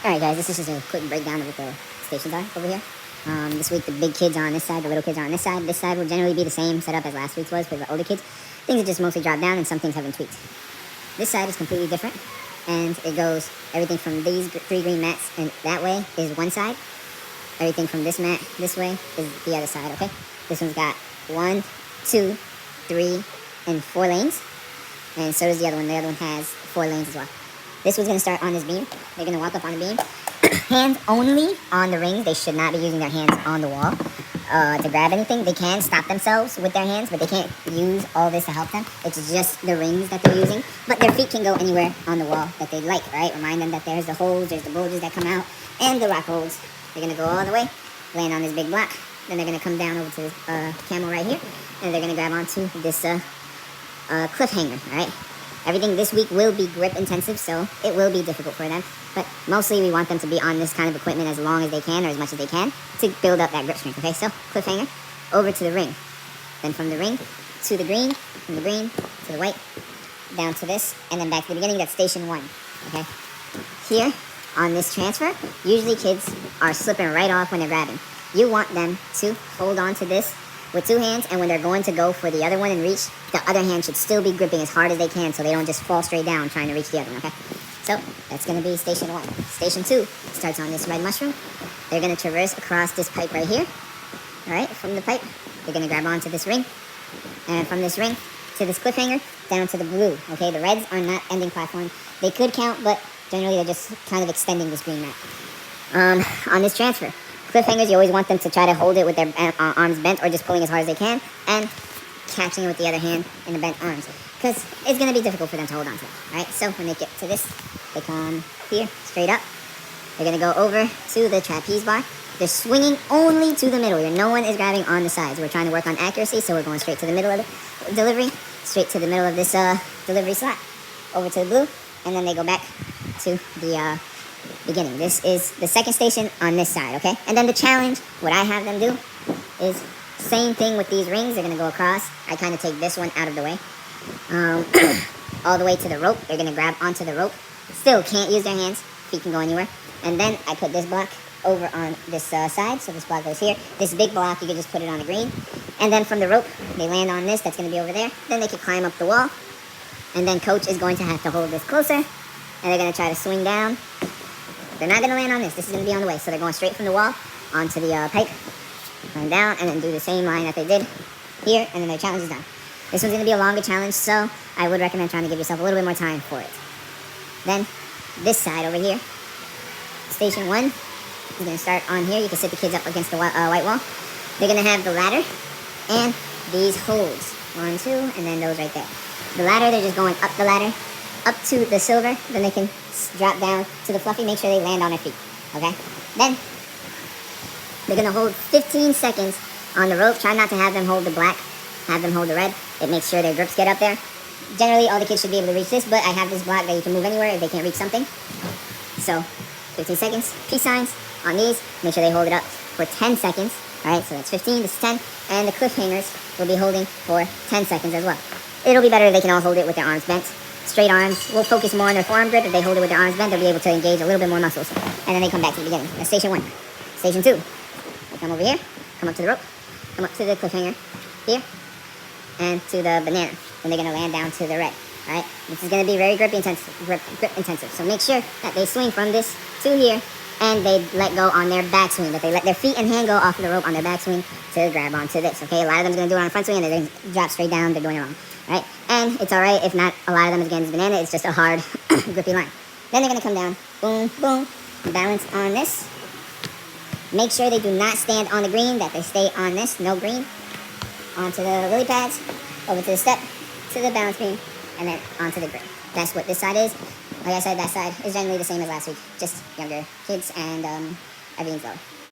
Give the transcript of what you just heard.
Alright guys, this is just a quick breakdown of what the stations are over here. This week the big kids are on this side, the little kids are on this side. This side will generally be the same setup as last week's was for the older kids. Things are just mostly dropped down and some things have been tweaked. This side is completely different, and it goes everything from these 3 green mats and that way is one side. Everything from this mat this way is the other side, okay? This one's got 1, 2, 3, and 4 lanes. And so does the other one. The other one has 4 lanes as well. This was going to start on this beam. They're going to walk up on the beam. Hands only on the rings. They should not be using their hands on the wall to grab anything. They can stop themselves with their hands, but they can't use all this to help them. It's just the rings that they're using. But their feet can go anywhere on the wall that they'd like, right? Remind them that there's the holes, there's the bulges that come out, and the rock holes. They're going to go all the way, land on this big block. Then they're going to come down over to this camel right here, and they're going to grab onto this cliffhanger, all right? Everything this week will be grip intensive, so it will be difficult for them. But mostly we want them to be on this kind of equipment as long as they can, or as much as they can, to build up that grip strength, okay? So, cliffhanger, over to the ring. Then from the ring to the green, from the green to the white, down to this, and then back to the beginning, that's station 1, okay? Here, on this transfer, usually kids are slipping right off when they're grabbing. You want them to hold on to this with 2 hands, and when they're going to go for the other one and reach, the other hand should still be gripping as hard as they can so they don't just fall straight down trying to reach the other one, okay? So, that's going to be station 1. Station 2 starts on this red mushroom. They're going to traverse across this pipe right here. Alright, from the pipe, they're going to grab onto this ring. And from this ring to this cliffhanger, down to the blue, okay? The reds are not ending platform. They could count, but generally they're just kind of extending this green mat. On this transfer, cliffhangers, you always want them to try to hold it with their arms bent or just pulling as hard as they can and catching it with the other hand in the bent arms, because it's going to be difficult for them to hold on to it. Alright, so when they get to this, they come here, straight up. They're going to go over to the trapeze bar. They're swinging only to the middle here. No one is grabbing on the sides. We're trying to work on accuracy, so we're going straight to the middle of the delivery, straight to the middle of this delivery slot, over to the blue, and then they go back to the beginning. This is the second station on this side, okay? And then the challenge, what I have them do is same thing with these rings. They're going to go across. I kind of take this one out of the way. All the way to the rope. They're going to grab onto the rope. Still can't use their hands. Feet can go anywhere. And then I put this block over on this side. So this block goes here. This big block, you can just put it on the green. And then from the rope, they land on this. That's going to be over there. Then they can climb up the wall. And then coach is going to have to hold this closer. And they're going to try to swing down. They're not going to land on this. This is going to be on the way. So they're going straight from the wall onto the pipe, climb down, and then do the same line that they did here, and then their challenge is done. This one's going to be a longer challenge, so I would recommend trying to give yourself a little bit more time for it. Then, this side over here, station 1 is going to start on here. You can sit the kids up against the white wall. They're going to have the ladder and these holds. 1, 2, and then those right there. The ladder, they're just going up the ladder, up to the silver, then they can drop down to the fluffy, make sure they land on their feet, okay? Then, they're going to hold 15 seconds on the rope. Try not to have them hold the black, have them hold the red. It makes sure their grips get up there. Generally, all the kids should be able to reach this, but I have this block that you can move anywhere if they can't reach something. So, 15 seconds, peace signs on these. Make sure they hold it up for 10 seconds. Alright, so that's 15, this is 10. And the cliffhangers will be holding for 10 seconds as well. It'll be better if they can all hold it with their arms bent. Straight arms. We'll focus more on their forearm grip. If they hold it with their arms bent, they'll be able to engage a little bit more muscles. And then they come back to the beginning. That's station 1. Station 2. They come over here, come up to the rope, come up to the cliffhanger here, and to the banana. Then they're going to land down to the red. Alright? This is going to be very grip intensive. So make sure that they swing from this to here, and they let go on their back swing. That they let their feet and hand go off of the rope on their back swing to grab onto this. Okay? A lot of them are going to do it on the front swing, and they're going to drop straight down. They're doing it wrong. Right? And it's alright if not a lot of them is getting this banana. It's just a hard, grippy line. Then they're going to come down. Boom, boom. Balance on this. Make sure they do not stand on the green, that they stay on this, no green. Onto the lily pads, over to the step, to the balance beam, and then onto the green. That's what this side is. Like I said, that side is generally the same as last week, just younger kids and everything's lower.